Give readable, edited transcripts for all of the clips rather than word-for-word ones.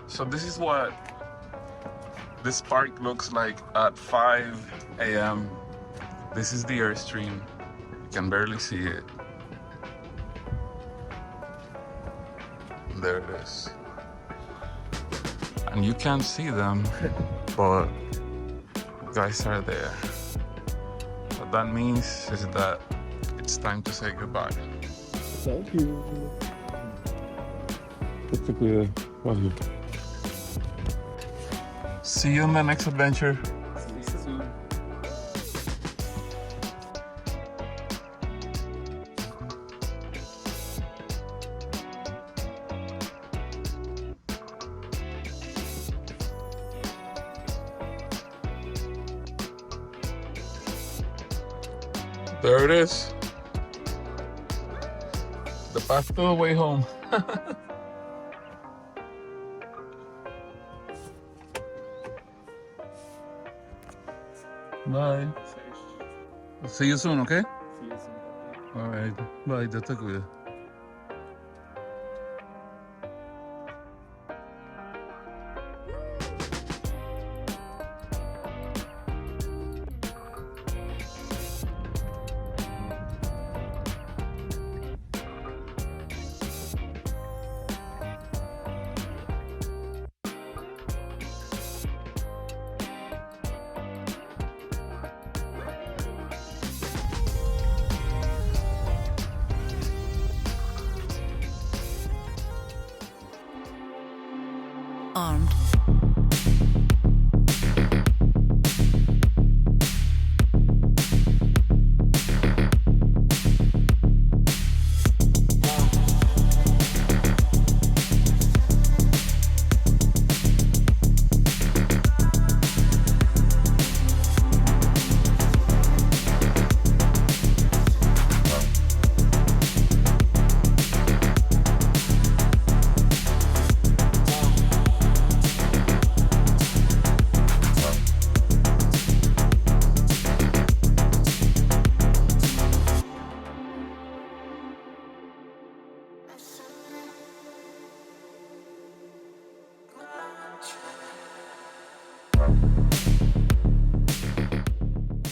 So this is what this park looks like at 5 a.m. This is the Airstream. You can barely see it. There it is. And you can't see them, but guys are there. What that means is that it's time to say goodbye. Thank you. See you on the next adventure. See you soon. There it is. The path to the way home. Bye. See you soon, okay? See you soon. All right. Bye. Dios te cuida. Armed.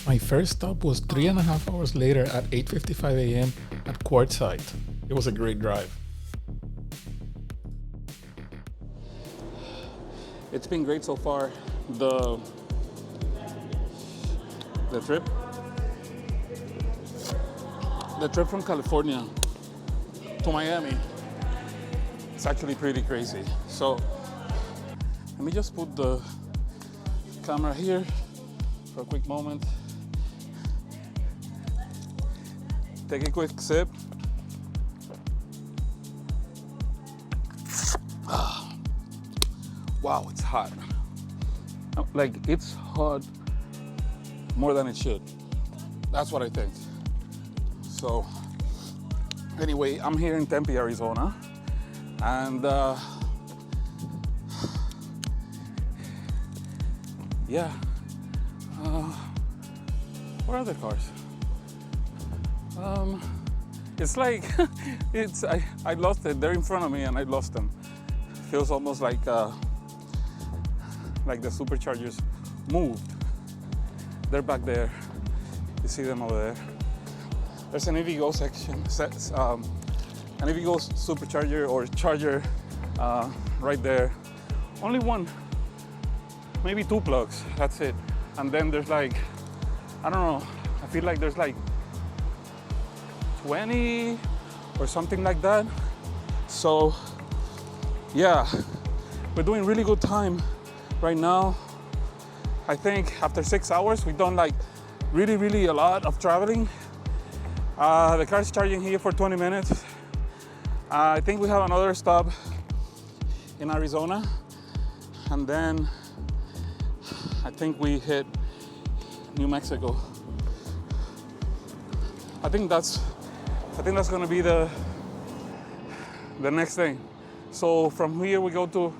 My first stop was 3.5 hours later at 8:55 a.m. at Quartzsite. It was a great drive. It's been great so far. The trip from California to Miami, it's actually pretty crazy. So let me just put the camera here for a quick moment. Take a quick sip. Wow, it's hot. Like, it's hot more than it should. That's what I think. So, anyway, I'm here in Tempe, Arizona, and yeah. Where are the cars? It's like I lost it. They're in front of me, and I lost them. Feels almost like the superchargers moved. They're back there. You see them over there. There's an EVgo section, an EVgo supercharger or charger right there. Only one, maybe two plugs. That's it. And then there's like, I don't know. I feel like there's like 20 or something like that. So yeah, we're doing really good time right now. I think after 6 hours, we've done like really a lot of traveling. The car's charging here for 20 minutes. I think we have another stop in Arizona, and then I think we hit New Mexico. I think that's gonna be the next thing. So from here we go to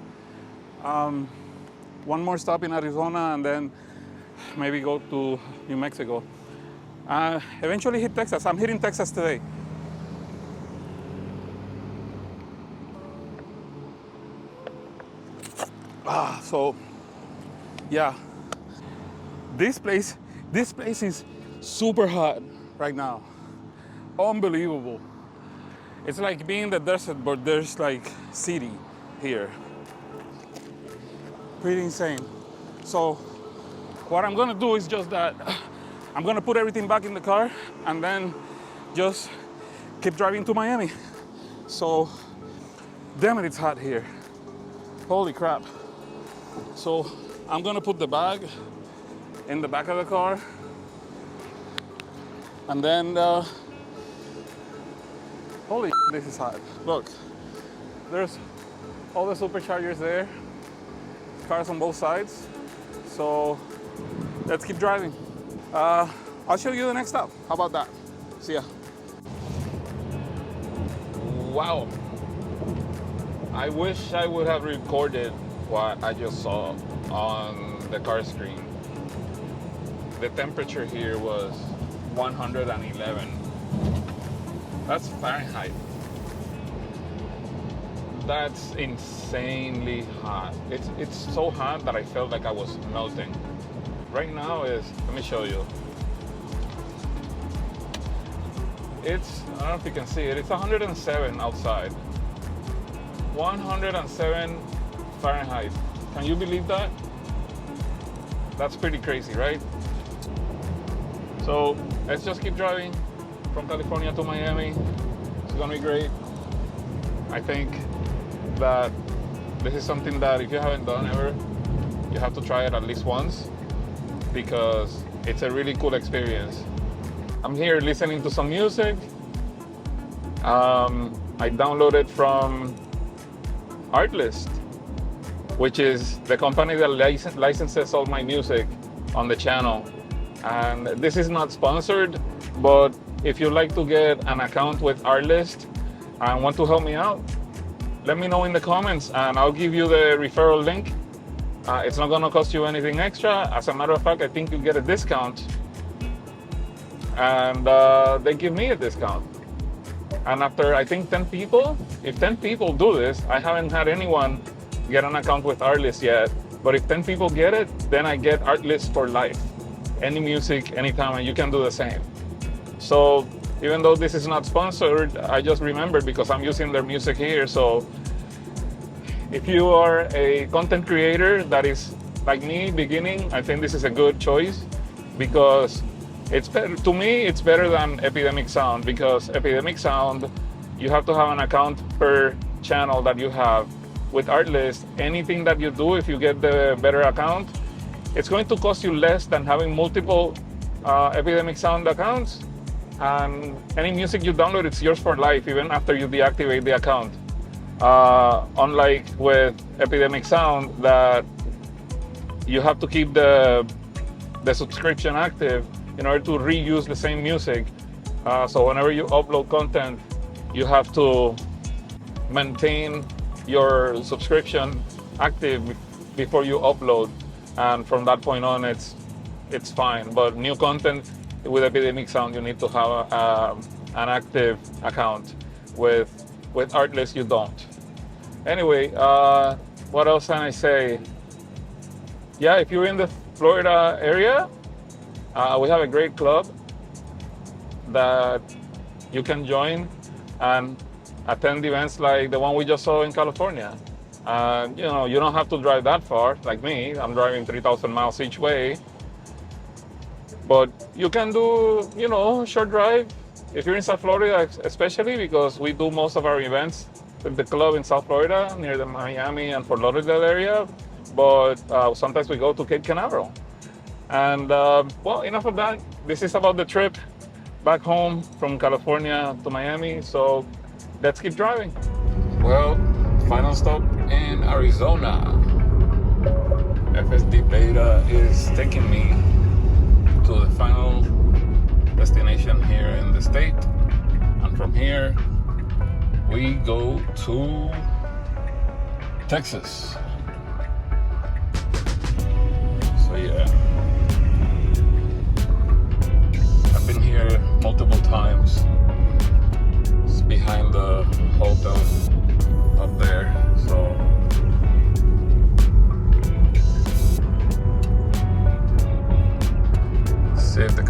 one more stop in Arizona, and then maybe go to New Mexico. Eventually hit Texas. I'm hitting Texas today. So yeah, this place is super hot right now. Unbelievable. It's like being in the desert, but there's like city here. Pretty insane. So what I'm gonna do is just that I'm gonna put everything back in the car and then just keep driving to Miami. So damn it, it's hot here. Holy crap. So I'm gonna put the bag in the back of the car, and then holy this is hot. Look, there's all the superchargers there, cars on both sides. So let's keep driving. I'll show you the next stop. How about that? See ya. Wow. I wish I would have recorded what I just saw on the car screen. The temperature here was 111. That's Fahrenheit. That's insanely hot. It's so hot that I felt like I was melting. Right now is, let me show you. I don't know if you can see it, it's 107 outside. 107 Fahrenheit. Can you believe that? That's pretty crazy, right? So let's just keep driving from California to Miami. It's gonna be great. I think that this is something that if you haven't done ever, you have to try it at least once, because it's a really cool experience. I'm here listening to some music. I downloaded from Artlist, which is the company that licenses all my music on the channel. And this is not sponsored, but if you'd like to get an account with Artlist and want to help me out, let me know in the comments and I'll give you the referral link. It's not gonna cost you anything extra. As a matter of fact, I think you get a discount, and they give me a discount. And after, I think 10 people, if 10 people do this, I haven't had anyone get an account with Artlist yet, but if 10 people get it, then I get Artlist for life. Any music, anytime, and you can do the same. So even though this is not sponsored, I just remembered because I'm using their music here. So if you are a content creator that is like me, beginning, I think this is a good choice, because it's better, to me, it's better than Epidemic Sound, because Epidemic Sound, you have to have an account per channel that you have. With Artlist, anything that you do, if you get the better account, it's going to cost you less than having multiple Epidemic Sound accounts. And any music you download, it's yours for life, even after you deactivate the account. Unlike with Epidemic Sound, that you have to keep the subscription active in order to reuse the same music. So whenever you upload content, you have to maintain your subscription active before you upload. And from that point on, it's fine. But new content with Epidemic Sound, you need to have an active account. With Artlist, you don't. Anyway, what else can I say? Yeah, if you're in the Florida area, we have a great club that you can join and attend events like the one we just saw in California. You know, you don't have to drive that far, like me. I'm driving 3,000 miles each way. But you can do, you know, short drive if you're in South Florida, especially because we do most of our events with the club in South Florida, near the Miami and Fort Lauderdale area. But sometimes we go to Cape Canaveral. And well, enough of that. This is about the trip back home from California to Miami. So let's keep driving. Well, final stop in Arizona. FSD Beta is taking me to the final destination here in the state. And from here, we go to Texas. So yeah. Been here multiple times. It's behind the hotel up there. So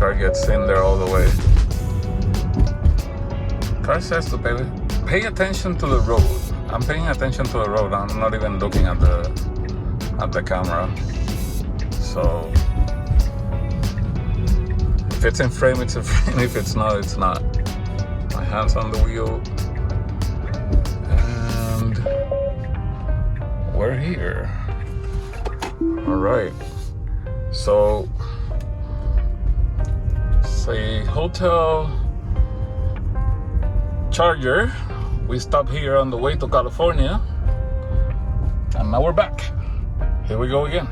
car gets in there all the way. Car says to pay attention to the road. I'm paying attention to the road. I'm not even looking at the camera. So if it's in frame, it's in frame. If it's not, it's not. My hands on the wheel. And we're here. All right. So it's a hotel charger. We stopped here on the way to California. And now we're back. Here we go again.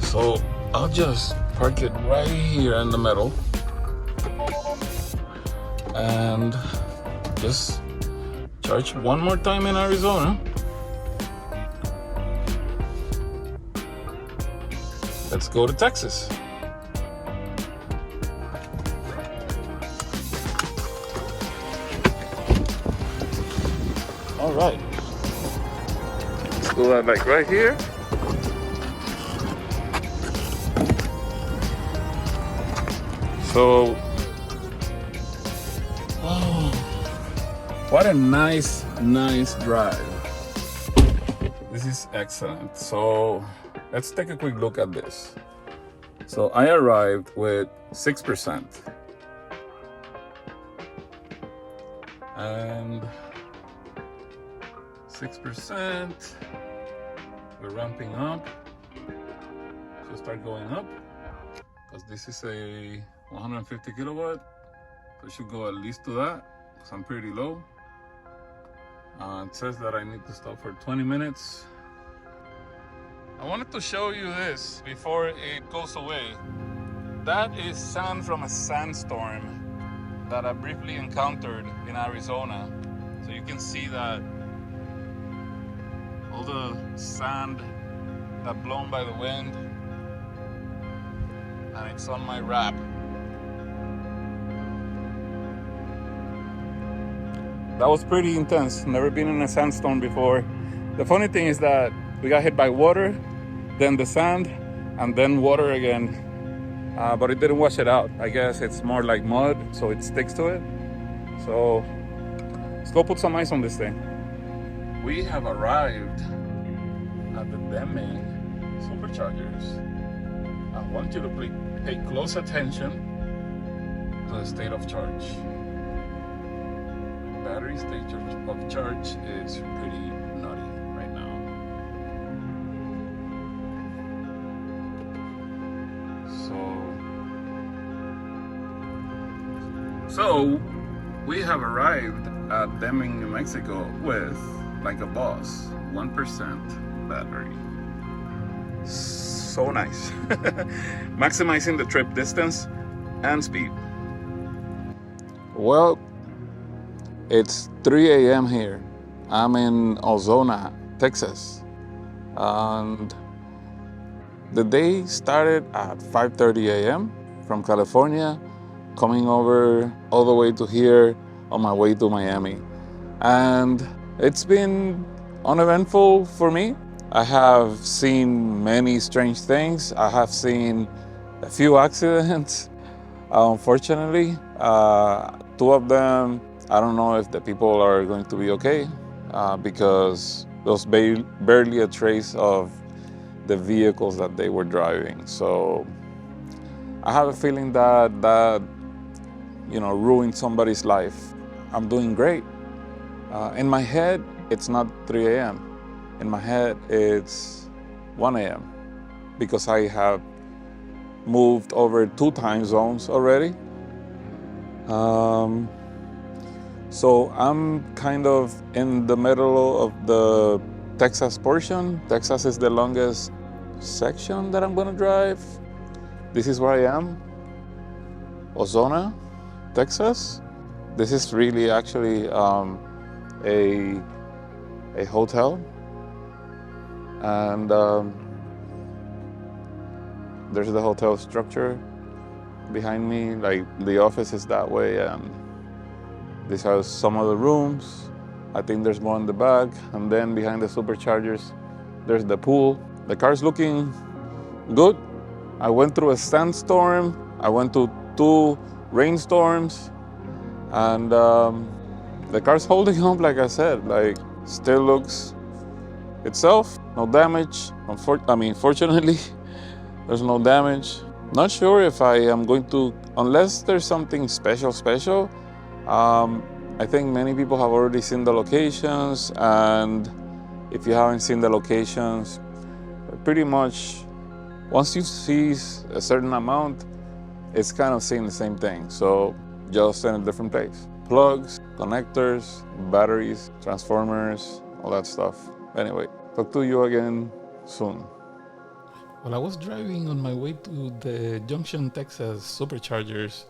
So I'll just park it right here in the middle and just charge one more time in Arizona. Let's go to Texas. All right. Let's do that like right here. So, oh, what a nice drive. This is excellent. So, let's take a quick look at this. So, I arrived with 6%. And 6%, we're ramping up. So, start going up. Because this is a 150 kilowatt, so I should go at least to that, because I'm pretty low. It says that I need to stop for 20 minutes. I wanted to show you this before it goes away. That is sand from a sandstorm that I briefly encountered in Arizona. So you can see that all the sand that blown by the wind, and it's on my wrap. That was pretty intense. Never been in a sandstorm before. The funny thing is that we got hit by water, then the sand, and then water again. But it didn't wash it out. I guess it's more like mud, so it sticks to it. So let's go put some ice on this thing. We have arrived at the Deming superchargers. I want you to pay close attention to the state of charge. Battery state of charge is pretty nutty right now. So we have arrived at Deming, New Mexico with, like a boss, 1% battery. So nice. Maximizing the trip distance and speed. Well, it's 3 a.m. here. I'm in Ozona, Texas. And the day started at 5:30 a.m. from California, coming over all the way to here on my way to Miami. And it's been uneventful for me. I have seen many strange things. I have seen a few accidents, unfortunately. Two of them, I don't know if the people are going to be okay, because there was barely a trace of the vehicles that they were driving. So I have a feeling that ruined somebody's life. I'm doing great. In my head, it's not 3 a.m. In my head, it's 1 a.m. because I have moved over 2 time zones already. So I'm kind of in the middle of the Texas portion. Texas is the longest section that I'm gonna drive. This is where I am, Ozona, Texas. This is really actually a hotel, and there's the hotel structure behind me. Like, the office is that way, and these are some of the rooms. I think there's more in the back, and then behind the superchargers, there's the pool. The car's looking good. I went through a sandstorm I went to 2 rainstorms, and the car's holding up, like I said, like still looks itself, no damage. Fortunately, there's no damage. Not sure if I am going to, unless there's something special. I think many people have already seen the locations, and if you haven't seen the locations, pretty much once you see a certain amount, it's kind of seeing the same thing. So just in a different place. Plugs, connectors, batteries, transformers, all that stuff. Anyway, talk to you again soon. While I was driving on my way to the Junction, Texas superchargers,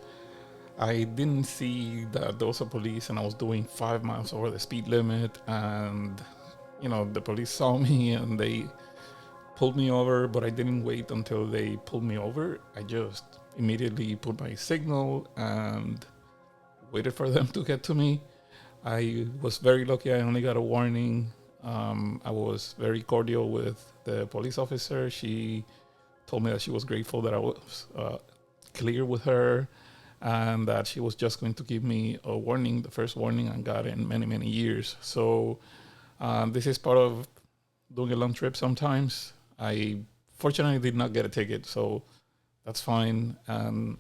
I didn't see that there was a police and I was doing 5 miles over the speed limit, and the police saw me and they pulled me over, but I didn't wait until they pulled me over. I just immediately put my signal and waited for them to get to me. I was very lucky. I only got a warning. I was very cordial with the police officer. She told me that she was grateful that I was clear with her, and that she was just going to give me a warning, the first warning I got in many, many years. So this is part of doing a long trip sometimes. I fortunately did not get a ticket, so that's fine. And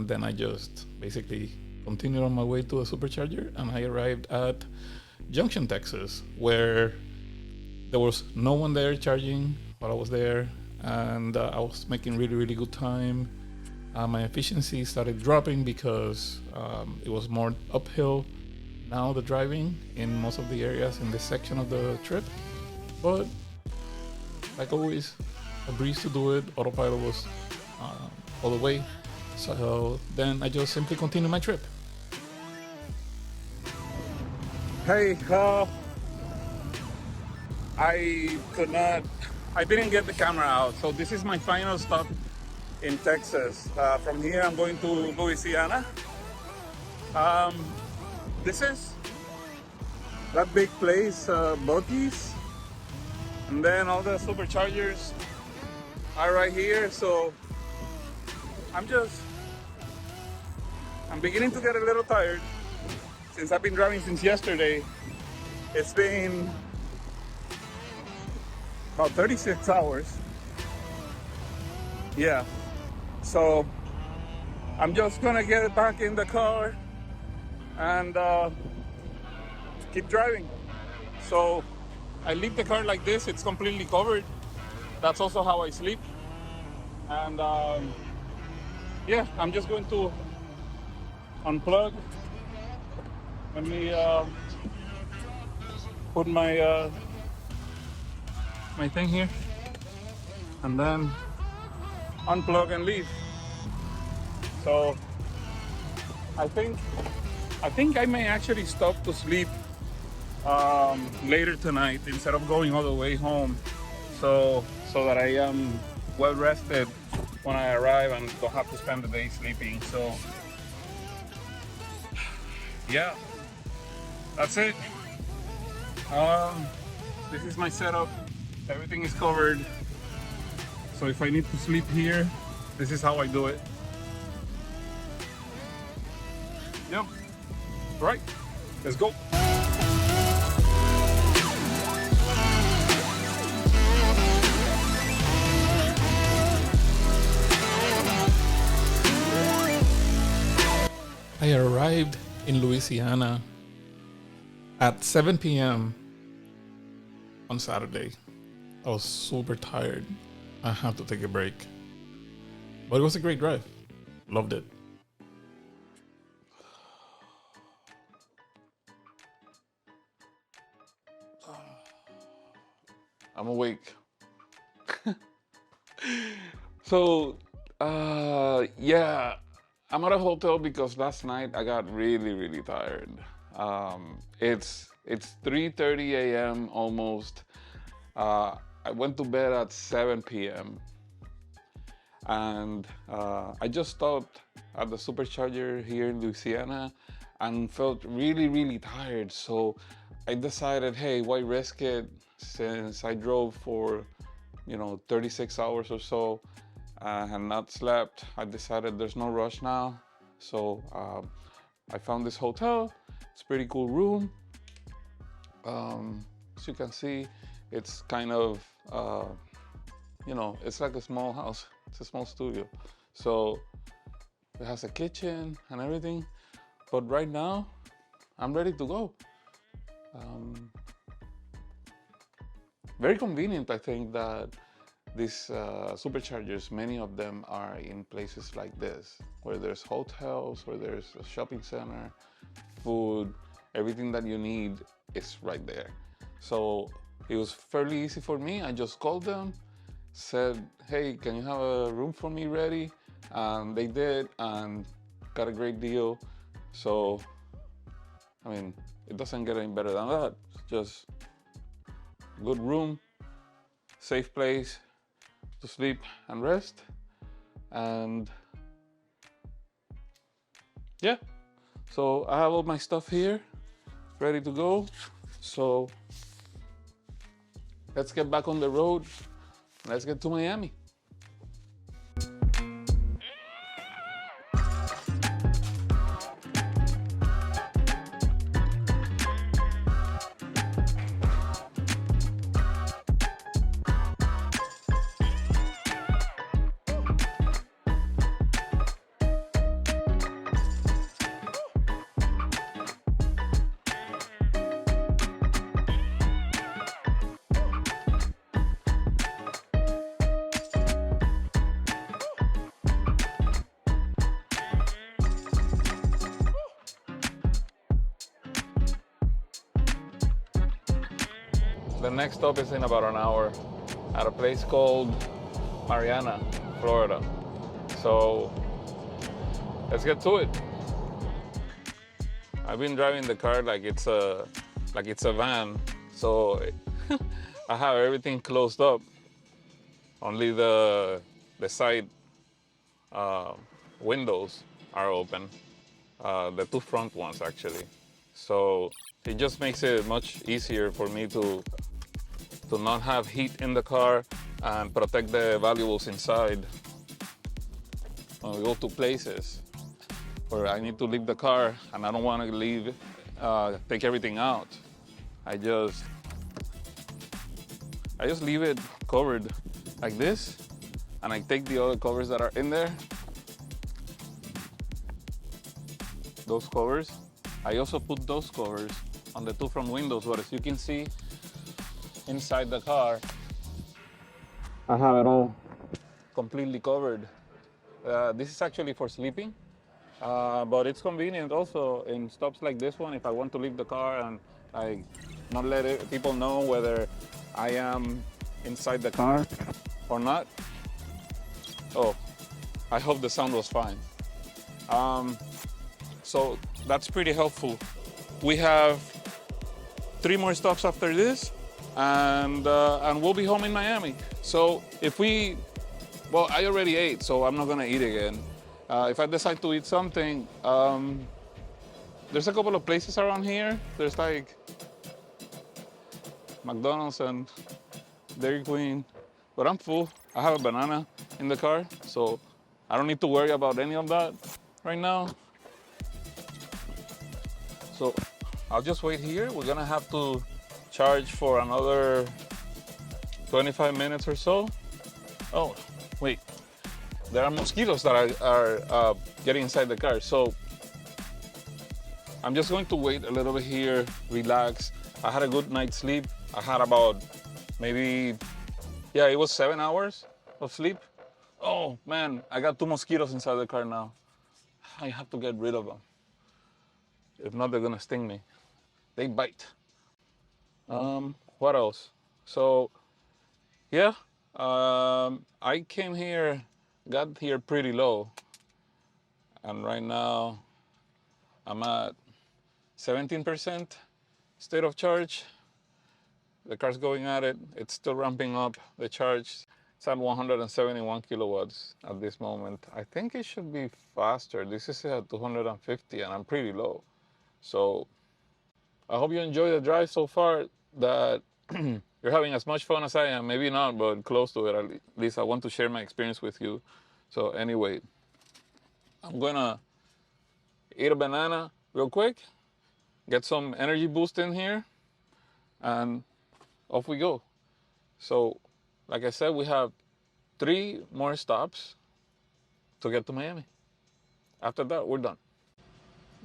then I just basically continued on my way to a supercharger, and I arrived at Junction, Texas, where there was no one there charging while I was there, and I was making really, really good time. My efficiency started dropping because it was more uphill now, the driving in most of the areas in this section of the trip. But like always, a breeze to do it. Autopilot was all the way. So then I just simply continued my trip. Hey, I didn't get the camera out. So this is my final stop in Texas. From here, I'm going to Louisiana. This is that big place, Buc-ee's. And then all the superchargers are right here. So I'm beginning to get a little tired since I've been driving since yesterday. It's been about 36 hours. Yeah. So I'm just gonna get it back in the car and keep driving. So I leave the car like this, it's completely covered. That's also how I sleep. And yeah, I'm just going to unplug. Let me put my my thing here, and then unplug and leave. So I think I may actually stop to sleep later tonight instead of going all the way home, so that I am well rested when I arrive and don't have to spend the day sleeping. So yeah, that's it. This is my setup. Everything is covered. So if I need to sleep here, this is how I do it. Yep. Right. Let's go. I arrived in Louisiana at 7 p.m. on Saturday. I was super tired. I had to take a break. But it was a great drive. Loved it. I'm awake. So, yeah, I'm at a hotel because last night I got really, really tired. It's 3:30 a.m. almost. I went to bed at 7 p.m. and I just stopped at the supercharger here in Louisiana and felt really, really tired. So I decided, hey, why risk it, since I drove for 36 hours or so, I had not slept. I decided there's no rush now. So I found this hotel. It's a pretty cool room. As you can see, it's kind of, it's like a small house. It's a small studio. So it has a kitchen and everything. But right now, I'm ready to go. Very convenient, I think, that these superchargers, many of them are in places like this, where there's hotels, where there's a shopping center, food, everything that you need is right there. So it was fairly easy for me. I just called them, said, hey, can you have a room for me ready? And they did, and got a great deal. So, I mean, it doesn't get any better than that. It's just good room, safe place to sleep and rest. And yeah, so I have all my stuff here ready to go. So let's get back on the road. Let's get to Miami. The next stop is in about an hour at a place called Marianna, Florida. So let's get to it. I've been driving the car like it's a van. So I have everything closed up. Only the side windows are open. The two front ones actually. So it just makes it much easier for me to not have heat in the car and protect the valuables inside when we go to places where I need to leave the car and I don't want to take everything out. I just leave it covered like this, and I take the other covers that are in there, those covers. I also put those covers on the two front windows, but as you can see, inside the car, I have it all completely covered. This is actually for sleeping, but it's convenient also in stops like this one if I want to leave the car and not let people know whether I am inside the car or not. Oh, I hope the sound was fine. So that's pretty helpful. We have 3 more stops after this, and we'll be home in Miami. So I already ate, so I'm not gonna eat again. If I decide to eat something, there's a couple of places around here. There's like McDonald's and Dairy Queen, but I'm full. I have a banana in the car, so I don't need to worry about any of that right now. So I'll just wait here. We're gonna have to charge for another 25 minutes or so. Oh, wait. There are mosquitoes that are getting inside the car. So I'm just going to wait a little bit here, relax. I had a good night's sleep. I had about maybe, it was 7 hours of sleep. Oh man, I got 2 mosquitoes inside the car now. I have to get rid of them. If not, they're gonna sting me. They bite. What else? So, I got here pretty low. And right now, I'm at 17% state of charge. The car's going at it. It's still ramping up the charge. It's at 171 kilowatts at this moment. I think it should be faster. This is at 250 and I'm pretty low. So I hope you enjoy the drive so far. That you're having as much fun as I am. Maybe not, but close to it. At least I want to share my experience with you. So anyway, I'm gonna eat a banana real quick, get some energy boost in here, and off we go. So, like I said, we have 3 more stops to get to Miami. After that, we're done.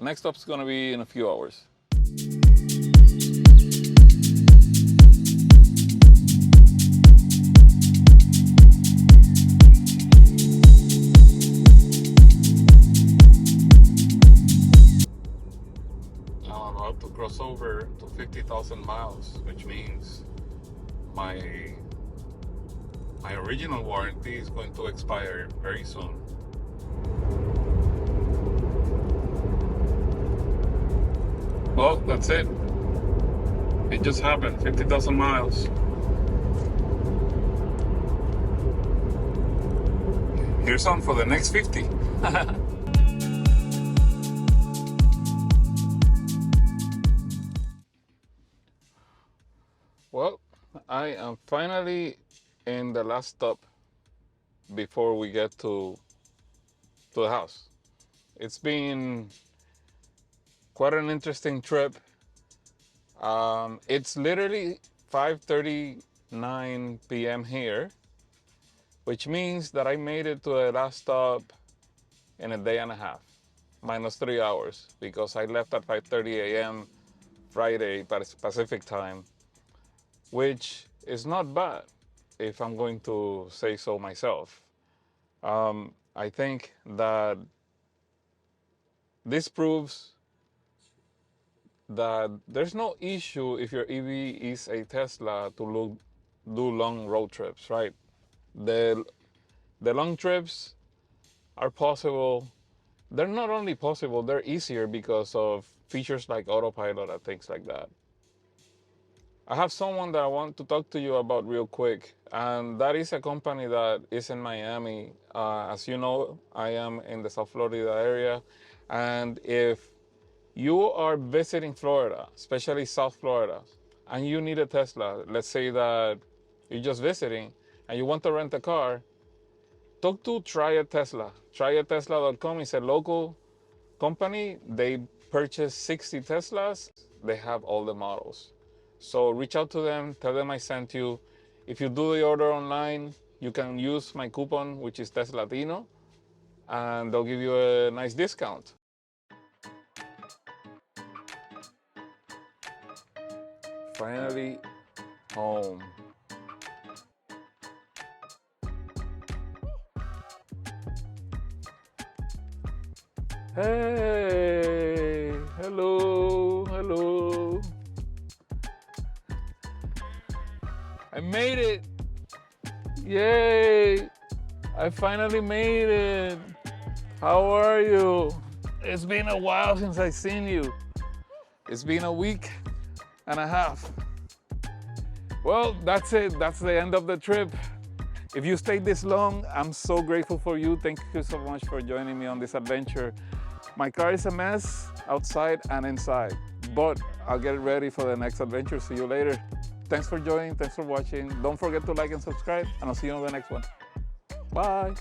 Next stop's gonna be in a few hours. I'm about to cross over to 50,000 miles, which means my original warranty is going to expire very soon. Well, that's it. It just happened, 50,000 miles. Here's on for the next 50. Well, I am finally in the last stop before we get to the house. It's been quite an interesting trip. It's literally 5:39 p.m. here, which means that I made it to the last stop in a day and a half, minus 3 hours, because I left at 5:30 a.m. Friday Pacific time, which is not bad if I'm going to say so myself. I think that this proves that there's no issue if your EV is a Tesla to do long road trips, right? The long trips are possible. They're not only possible, they're easier because of features like autopilot and things like that. I have someone that I want to talk to you about real quick, and that is a company that is in Miami. As you know, I am in the South Florida area, and if you are visiting Florida, especially South Florida, and you need a Tesla, let's say that you're just visiting and you want to rent a car, talk to Try a Tesla. TryATesla.com is a local company. They purchase 60 Teslas. They have all the models. So reach out to them, tell them I sent you. If you do the order online, you can use my coupon, which is TESLATINO, and they'll give you a nice discount. Finally home. Hey, hello. I made it. Yay, I finally made it. How are you? It's been a while since I've seen you. It's been a week and a half. Well, that's it. That's the end of the trip. If you stayed this long, I'm so grateful for you. Thank you so much for joining me on this adventure. My car is a mess outside and inside, but I'll get it ready for the next adventure. See you later. Thanks for joining. Thanks for watching. Don't forget to like and subscribe, and I'll see you on the next one. Bye.